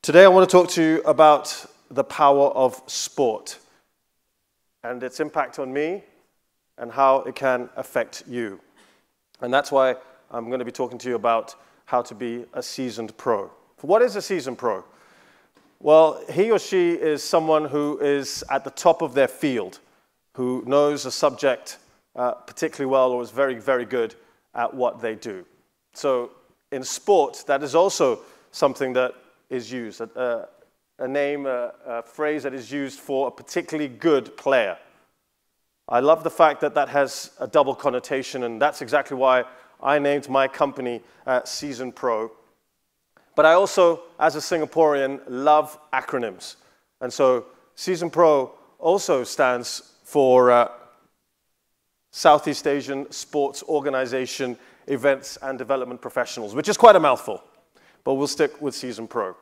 Today I want to talk to you about the power of sport and its impact on me and how it can affect you. And that's why I'm going to be talking to you about how to be a seasoned pro. What is a seasoned pro? Well, he or she is someone who is at the top of their field, who knows a subject particularly well or is very, very good at what they do. So in sport, that is also something that is used, a phrase that is used for a particularly good player. I love the fact that that has a double connotation, and that's exactly why I named my company Seasoned Pro. But I also, as a Singaporean, love acronyms. And so Seasoned Pro also stands for Southeast Asian Sports Organization Events and Development Professionals, which is quite a mouthful, but we'll stick with Seasoned Pro.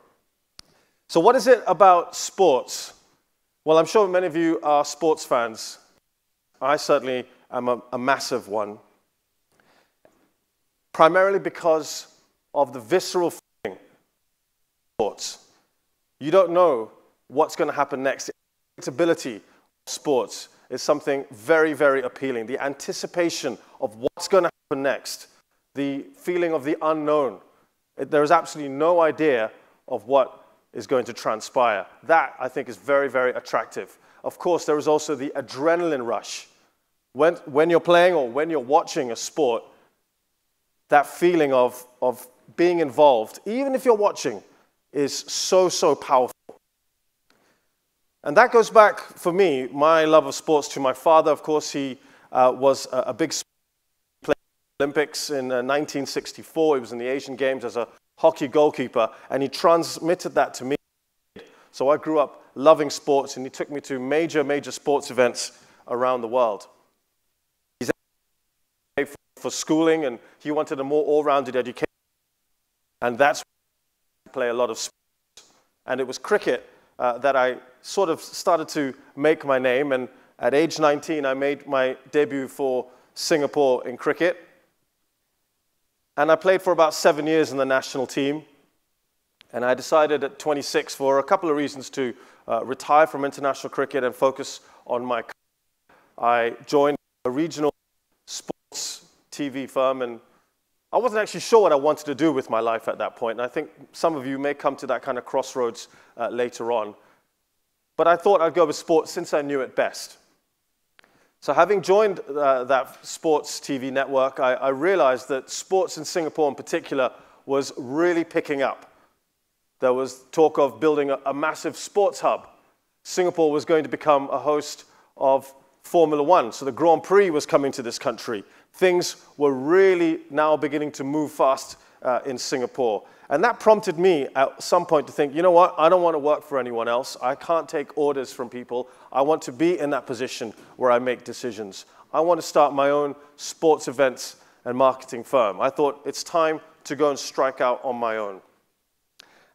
So what is it about sports? Well, I'm sure many of you are sports fans. I certainly am a massive one, primarily because of the visceral feeling of sports. You don't know what's going to happen next. The predictability of sports is something very, very appealing. The anticipation of what's going to happen next, the feeling of the unknown. There is absolutely no idea of what is going to transpire. That, I think, is very, very attractive. Of course, there is also the adrenaline rush. When you're playing or when you're watching a sport, that feeling of being involved, even if you're watching, is so, so powerful. And that goes back, for me, my love of sports, to my father. Of course, he was a big player in the Olympics in 1964. He was in the Asian Games as a hockey goalkeeper, and he transmitted that to me. So I grew up loving sports, and he took me to major, major sports events around the world. He's for schooling, and he wanted a more all-rounded education, and that's why I play a lot of sports. And it was cricket that I sort of started to make my name, and at age 19, I made my debut for Singapore in cricket. And I played for about 7 years in the national team. And I decided at 26, for a couple of reasons, to retire from international cricket and focus on my career. I joined a regional sports TV firm, and I wasn't actually sure what I wanted to do with my life at that point. And I think some of you may come to that kind of crossroads later on. But I thought I'd go with sports since I knew it best. So having joined that sports TV network, I realized that sports in Singapore in particular was really picking up. There was talk of building a massive sports hub. Singapore was going to become a host of Formula One, so the Grand Prix was coming to this country. Things were really now beginning to move fast in Singapore. And that prompted me at some point to think, you know what, I don't want to work for anyone else. I can't take orders from people. I want to be in that position where I make decisions. I want to start my own sports events and marketing firm. I thought it's time to go and strike out on my own.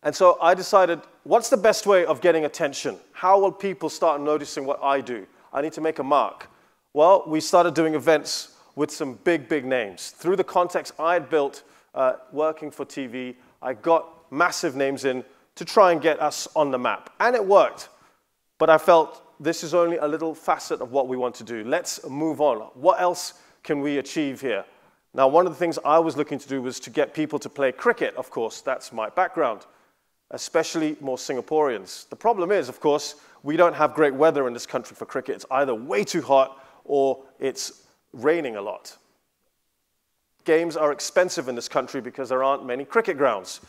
And so I decided, what's the best way of getting attention? How will people start noticing what I do? I need to make a mark. Well, we started doing events with some big, big names. Through the context I had built working for TV, I got massive names in to try and get us on the map. And it worked. But I felt this is only a little facet of what we want to do. Let's move on. What else can we achieve here? Now, one of the things I was looking to do was to get people to play cricket, of course. That's my background, especially more Singaporeans. The problem is, of course, we don't have great weather in this country for cricket. It's either way too hot or it's raining a lot. Games are expensive in this country because there aren't many cricket grounds.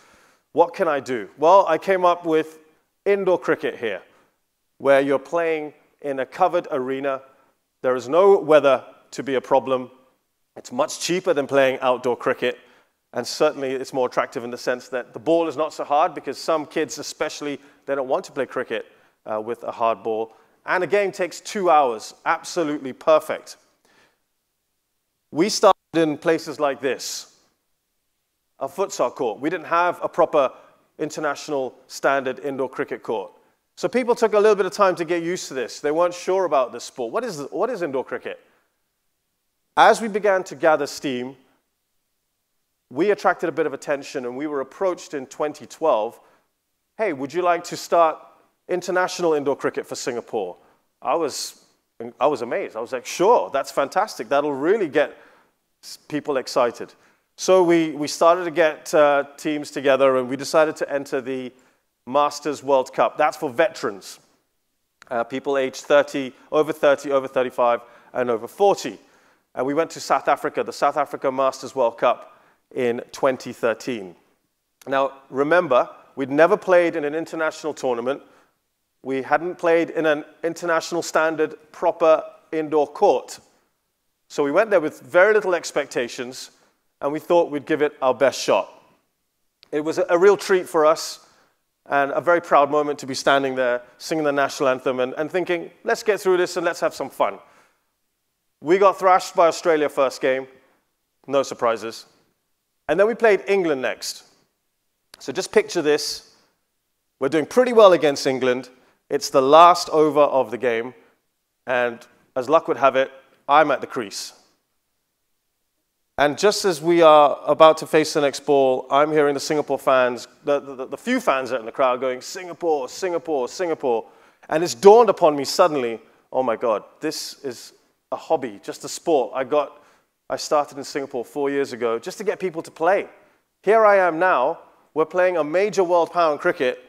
What can I do? Well, I came up with indoor cricket here, where you're playing in a covered arena. There is no weather to be a problem. It's much cheaper than playing outdoor cricket, and certainly it's more attractive in the sense that the ball is not so hard, because some kids especially, they don't want to play cricket with a hard ball. And a game takes 2 hours. Absolutely perfect. We started in places like this, a futsal court. We didn't have a proper international standard indoor cricket court. So people took a little bit of time to get used to this. They weren't sure about this sport. What is indoor cricket? As we began to gather steam, we attracted a bit of attention, and we were approached in 2012 hey, would you like to start international indoor cricket for Singapore? I was amazed. I was like, sure, that's fantastic. That'll really get people excited. So we started to get teams together, and we decided to enter the Masters World Cup. That's for veterans, people aged 30, over 35, and over 40. And we went to South Africa, the South Africa Masters World Cup in 2013. Now, remember, we'd never played in an international tournament. We hadn't played in an international standard proper indoor court. So we went there with very little expectations, and we thought we'd give it our best shot. It was a real treat for us, and a very proud moment to be standing there singing the national anthem and thinking, let's get through this and let's have some fun. We got thrashed by Australia first game, no surprises. And then we played England next. So just picture this. We're doing pretty well against England. It's the last over of the game, and as luck would have it, I'm at the crease. And just as we are about to face the next ball, I'm hearing the Singapore fans, the few fans that are in the crowd going, Singapore, Singapore, Singapore. And it's dawned upon me suddenly, oh my God, this is a hobby, just a sport. I started in Singapore 4 years ago just to get people to play. Here I am now, we're playing a major world power in cricket,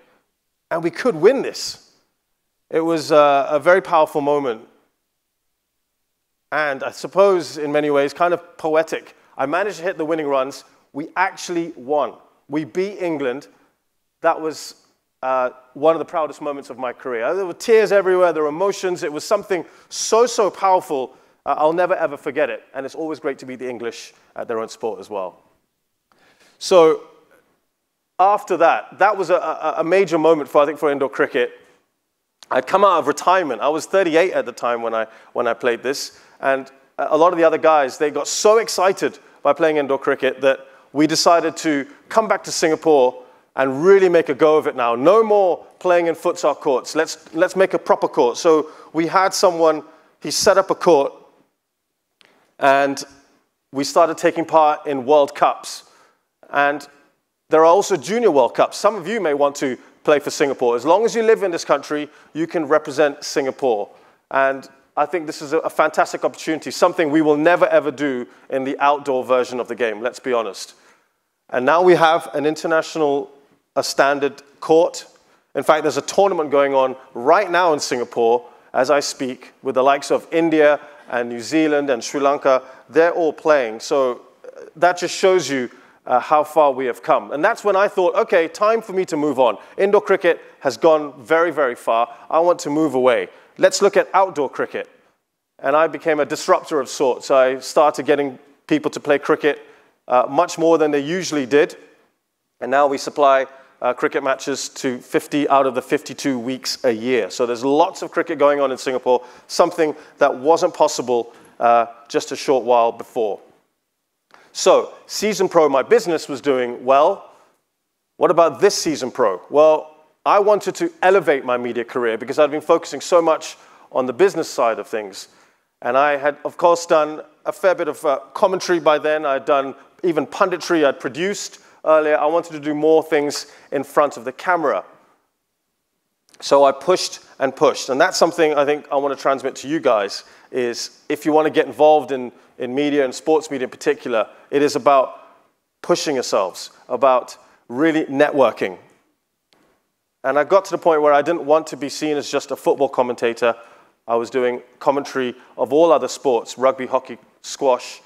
and we could win this. It was a very powerful moment. And I suppose, in many ways, kind of poetic. I managed to hit the winning runs. We actually won. We beat England. That was one of the proudest moments of my career. There were tears everywhere. There were emotions. It was something so powerful. I'll never, ever forget it. And it's always great to beat the English at their own sport as well. So after that, that was a major moment, I think, for indoor cricket. I'd come out of retirement. I was 38 at the time when I played this. And a lot of the other guys, they got so excited by playing indoor cricket that we decided to come back to Singapore and really make a go of it now. No more playing in futsal courts. Let's make a proper court. So we had someone, he set up a court, and we started taking part in World Cups. And there are also Junior World Cups. Some of you may want to play for Singapore. As long as you live in this country, you can represent Singapore. And I think this is a fantastic opportunity, something we will never, ever do in the outdoor version of the game, let's be honest. And now we have an international, a standard court. In fact, there's a tournament going on right now in Singapore as I speak with the likes of India and New Zealand and Sri Lanka. They're all playing. So that just shows you how far we have come. And that's when I thought, okay, time for me to move on. Indoor cricket has gone very, very far. I want to move away. Let's look at outdoor cricket. And I became a disruptor of sorts. I started getting people to play cricket much more than they usually did. And now we supply cricket matches to 50 out of the 52 weeks a year. So there's lots of cricket going on in Singapore, something that wasn't possible just a short while before. So, Season Pro, my business, was doing well. What about this Season Pro? Well, I wanted to elevate my media career because I'd been focusing so much on the business side of things. And I had, of course, done a fair bit of commentary by then. I'd done even punditry. I'd produced earlier. I wanted to do more things in front of the camera. So I pushed and pushed. And that's something I think I want to transmit to you guys is if you want to get involved in media and sports media in particular, it is about pushing yourselves, about really networking. And I got to the point where I didn't want to be seen as just a football commentator. I was doing commentary of all other sports, rugby, hockey, squash.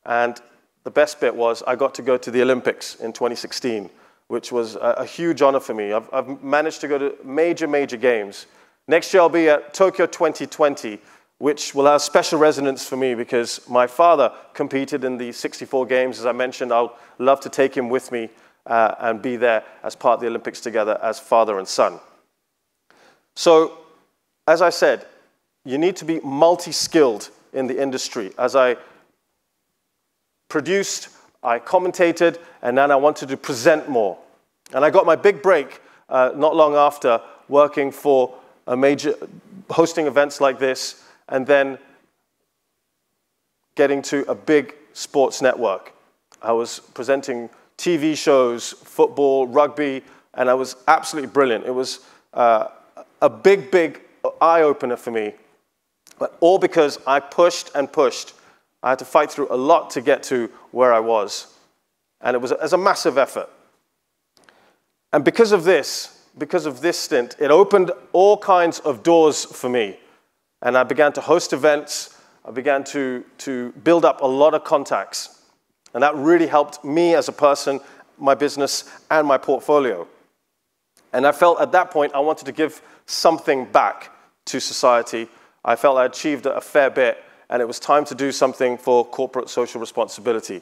And the best bit was I got to go to the Olympics in 2016, which was a huge honor for me. I've managed to go to major games. Next year I'll be at Tokyo 2020, which will have special resonance for me because my father competed in the 64 games. As I mentioned, I'll love to take him with me and be there as part of the Olympics together as father and son. So, as I said, you need to be multi-skilled in the industry. As I produced, I commentated, and then I wanted to present more. And I got my big break not long after working for a major, hosting events like this, and then getting to a big sports network. I was presenting TV shows, football, rugby, And it was absolutely brilliant. It was a big, big eye-opener for me, but all because I pushed and pushed. I had to fight through a lot to get to where I was, and it was a massive effort. And because of this stint, it opened all kinds of doors for me, and I began to host events. I began to build up a lot of contacts, and that really helped me as a person, my business, and my portfolio. And I felt at that point I wanted to give something back to society. I felt I achieved a fair bit, and it was time to do something for corporate social responsibility.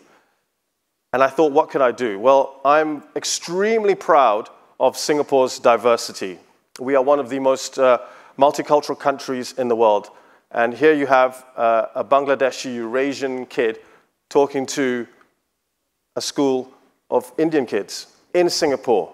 And I thought, what could I do? Well, I'm extremely proud of Singapore's diversity. We are one of the most multicultural countries in the world. And here you have a Bangladeshi Eurasian kid talking to a school of Indian kids in Singapore.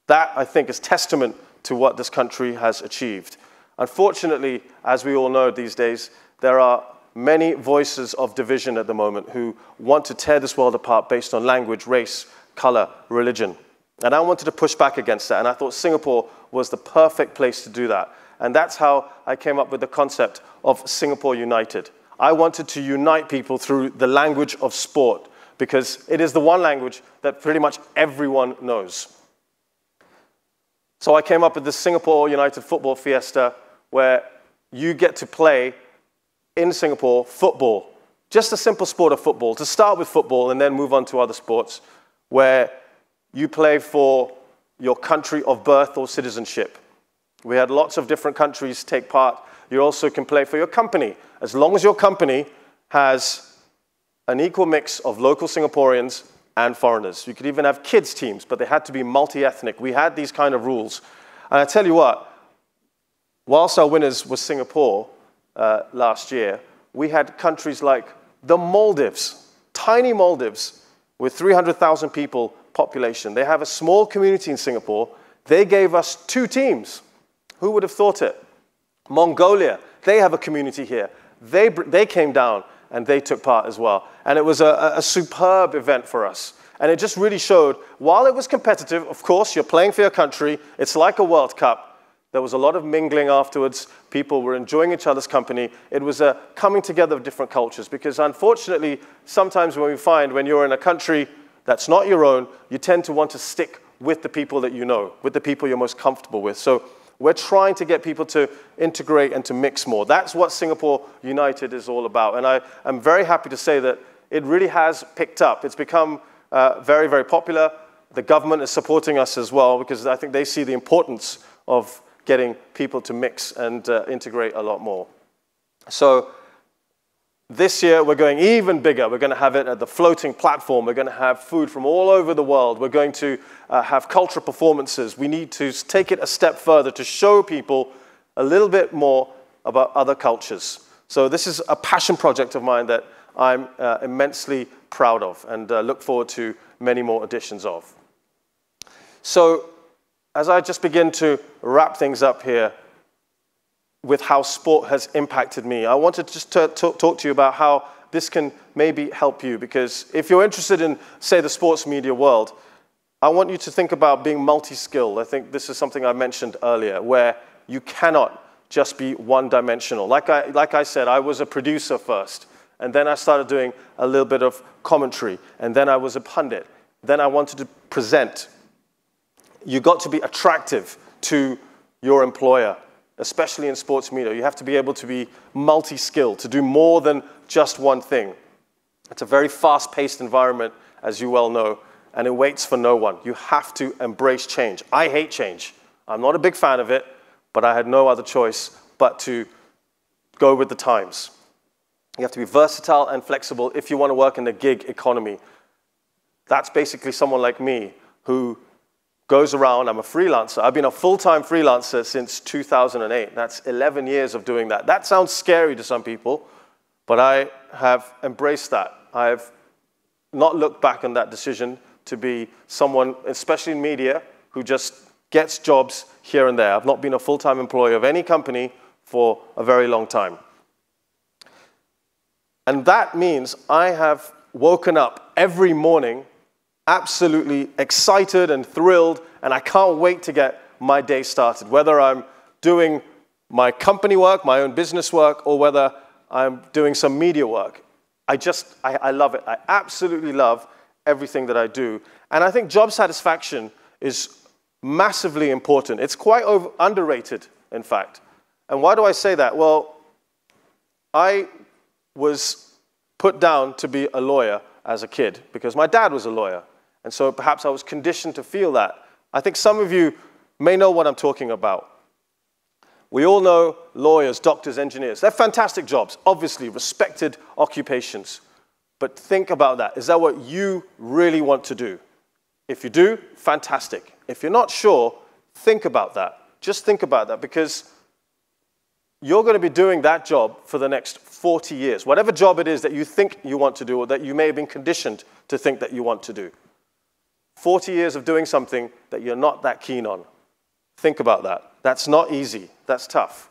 That, I think, is testament to what this country has achieved. Unfortunately, as we all know these days, there are many voices of division at the moment who want to tear this world apart based on language, race, color, religion. And I wanted to push back against that, and I thought Singapore was the perfect place to do that. And that's how I came up with the concept of Singapore United. I wanted to unite people through the language of sport, because it is the one language that pretty much everyone knows. So I came up with the Singapore United Football Fiesta, where you get to play in Singapore football, just a simple sport of football, to start with football and then move on to other sports, where you play for your country of birth or citizenship. We had lots of different countries take part. You also can play for your company, as long as your company has an equal mix of local Singaporeans and foreigners. You could even have kids' teams, but they had to be multi-ethnic. We had these kind of rules. And I tell you what, whilst our winners was Singapore last year, we had countries like the Maldives, tiny Maldives with 300,000 people population. They have a small community in Singapore. They gave us 2 teams. Who would have thought it? Mongolia, they have a community here. They came down and they took part as well. And it was a superb event for us. And it just really showed, while it was competitive, of course, you're playing for your country, it's like a World Cup. There was a lot of mingling afterwards. People were enjoying each other's company. It was a coming together of different cultures, because unfortunately, sometimes when we find when you're in a country that's not your own, you tend to want to stick with the people that you know, with the people you're most comfortable with. So we're trying to get people to integrate and to mix more. That's what Singapore United is all about. And I am very happy to say that it really has picked up. It's become very, very popular. The government is supporting us as well, because I think they see the importance of getting people to mix and integrate a lot more. So this year, we're going even bigger. We're going to have it at the floating platform. We're going to have food from all over the world. We're going to have cultural performances. We need to take it a step further to show people a little bit more about other cultures. So this is a passion project of mine that I'm immensely proud of, and look forward to many more editions of. So as I just begin to wrap things up here with how sport has impacted me, I wanted just to talk to you about how this can maybe help you. Because if you're interested in, say, the sports media world, I want you to think about being multi-skilled. I think this is something I mentioned earlier, where you cannot just be one-dimensional. Like I said, I was a producer first, and then I started doing a little bit of commentary, and then I was a pundit. Then I wanted to present. You got to be attractive to your employer, especially in sports media. You have to be able to be multi-skilled, to do more than just one thing. It's a very fast-paced environment, as you well know, and it waits for no one. You have to embrace change. I hate change. I'm not a big fan of it, but I had no other choice but to go with the times. You have to be versatile and flexible if you want to work in the gig economy. That's basically someone like me who goes around. I'm a freelancer. I've been a full-time freelancer since 2008. That's 11 years of doing that. That sounds scary to some people, but I have embraced that. I've not looked back on that decision to be someone, especially in media, who just gets jobs here and there. I've not been a full-time employee of any company for a very long time. And that means I have woken up every morning absolutely excited and thrilled, and I can't wait to get my day started, whether I'm doing my company work, my own business work, or whether I'm doing some media work. I love it. I absolutely love everything that I do. And I think job satisfaction is massively important. It's quite underrated, in fact. And why do I say that? Well, I was put down to be a lawyer as a kid because my dad was a lawyer. And so perhaps I was conditioned to feel that. I think some of you may know what I'm talking about. We all know lawyers, doctors, engineers. They're fantastic jobs, obviously respected occupations. But think about that. Is that what you really want to do? If you do, fantastic. If you're not sure, think about that. Just think about that, because you're going to be doing that job for the next 40 years. Whatever job it is that you think you want to do, or that you may have been conditioned to think that you want to do. 40 years of doing something that you're not that keen on. Think about that. That's not easy. That's tough.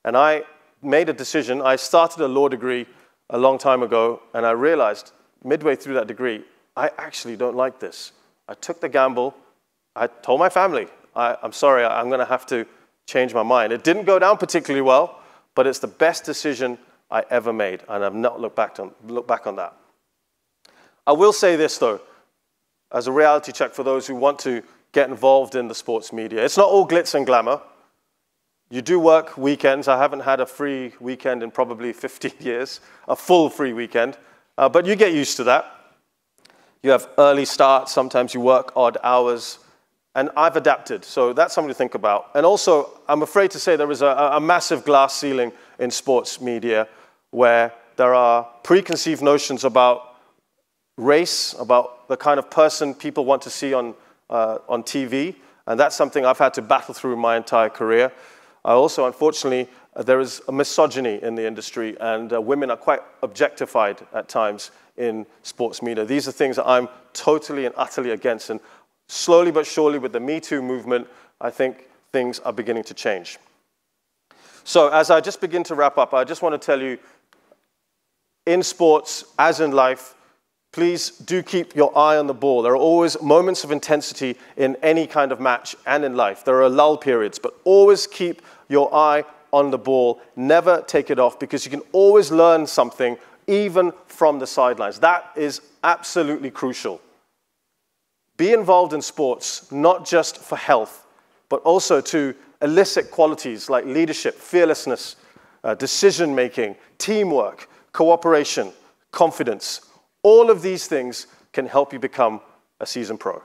And I made a decision. I started a law degree a long time ago, and I realized midway through that degree, I actually don't like this. I took the gamble. I told my family, I'm sorry, I'm going to have to change my mind. It didn't go down particularly well, but it's the best decision I ever made, and I've not looked back on that. I will say this, though, as a reality check for those who want to get involved in the sports media. It's not all glitz and glamour. You do work weekends. I haven't had a free weekend in probably 15 years, a full free weekend, but you get used to that. You have early starts. Sometimes you work odd hours. And I've adapted, so that's something to think about. And also, I'm afraid to say there is a massive glass ceiling in sports media where there are preconceived notions about race, about the kind of person people want to see on TV, and that's something I've had to battle through my entire career. I also, unfortunately, there is a misogyny in the industry, and women are quite objectified at times in sports media. These are things that I'm totally and utterly against, and slowly but surely with the Me Too movement, I think things are beginning to change. So as I just begin to wrap up, I just want to tell you, in sports, as in life, please do keep your eye on the ball. There are always moments of intensity in any kind of match and in life. There are lull periods, but always keep your eye on the ball. Never take it off, because you can always learn something, even from the sidelines. That is absolutely crucial. Be involved in sports, not just for health, but also to elicit qualities like leadership, fearlessness, decision-making, teamwork, cooperation, confidence. All of these things can help you become a seasoned pro.